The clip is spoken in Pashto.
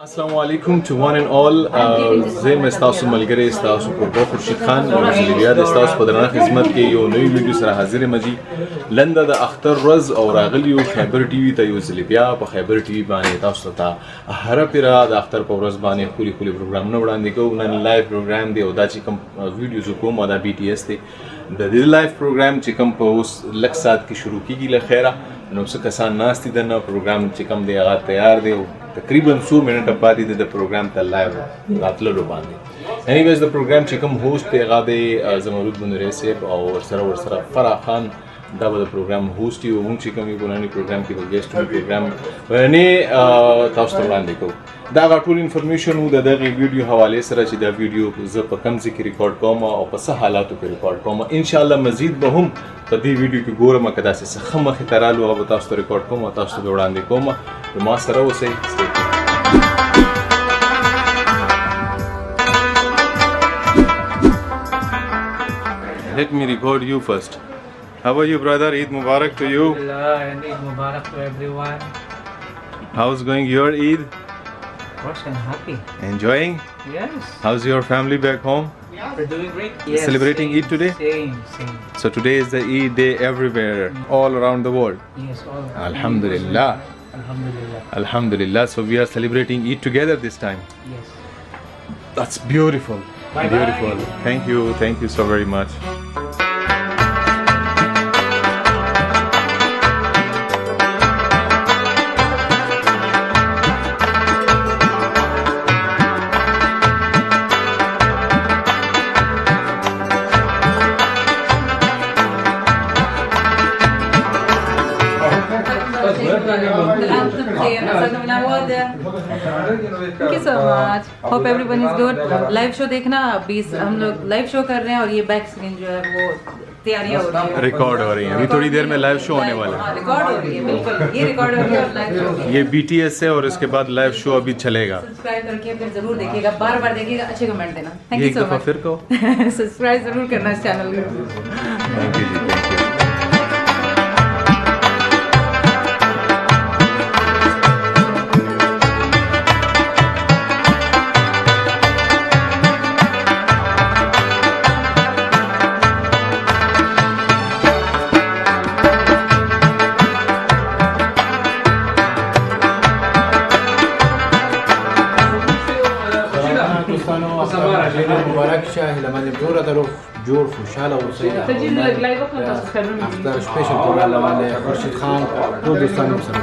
السلام علیکم to one and all. زه یم ستاسو ملګری ستاسو کوربه خورشید خان یو بیا د ستاسو په درنه خدمت کې یو نوی ویډیو سره حاضر یم. لنډه د اختر ورځ او راغلی یو خیبر ټي وي ته یو ځل بیا په خیبر ټي وي باندې تاسو ته هر پیرا د اختر په ورځ باندې خولي پروګرامونه وړاندې کوو. نن لایو پروګرام دی او دا چې کوم ویډیوز کوم دا بي ټي اس دی. د دې لایو پروګرام چې کوم په اوس لږ ساعت کې شروع کیږي له خیره نو څه کسان ناست دي د پروګرام چې کوم دی هغه تیار دی. تقریبا 100 منټه پاتې دي د پروګرام ته لایو راتللو باندې. انیویز د پروګرام چې کوم هوست دی هغه دی زمرود بنوري صاحب او ورسره فرح خان. دا به د پروګرام هوست یو موږ چې کوم یو ګوناني پروګرام کې به ګیسټ پروګرام باندې تاسو ته وړاندې کوو. دا ټول انفارمیشن وو د دغه ویډیو حواله سره چې دا ویډیو زه په کوم ځای کې ریکارډ کوم او په څه حالاتو کې ریکارډ کوم. ان شاء الله مزید به هم په دې ویډیو کې ګورم کدا څه خمخه ترالو او تاسو ته ریکارډ کوم او تاسو ته وړاندې کوم. نو ما سره اوسئ. Let me record you first. How are you, brother? Eid Mubarak to you. And Eid Mubarak to everyone. How's going your Eid? Of course, I'm happy. Enjoying? Yes. How's your family back home? We're doing great. Yes, Celebrating Eid today? Same. So today is the Eid day everywhere, all around the world. Yes, all. Alhamdulillah. Alhamdulillah. Alhamdulillah. So we are celebrating Eid together this time. Yes. That's beautiful. Bye-bye. Beautiful. Thank you so very much. Thank you so much. Hope everyone is good. Live show देखना. अभी हम लोग live show कर रहे हैं और ये back screen जो है वो तैयारियां हो रही है, रिकॉर्ड हो रही है. अभी थोड़ी देर में लाइव शो होने वाला है. रिकॉर्ड हो रही है. बिल्कुल ये रिकॉर्ड हो रही है और लाइव शो. ये BTS है और इसके बाद लाइव शो अभी चलेगा. सब्सक्राइब करके फिर जरूर देखिएगा. बार देखिएगा. अच्छे कमेंट देना. थैंक ये यू एक सो दफा मच. फिर कहो. सब्सक्राइब जरूर करना इस चैनल को. Thank you ji. Thank you. مبارک شه لمن جوړه درو جوړ خوشاله اوسئ. اختر سپیشل پروګرام لمن خورشید خان ټول دوستانو سره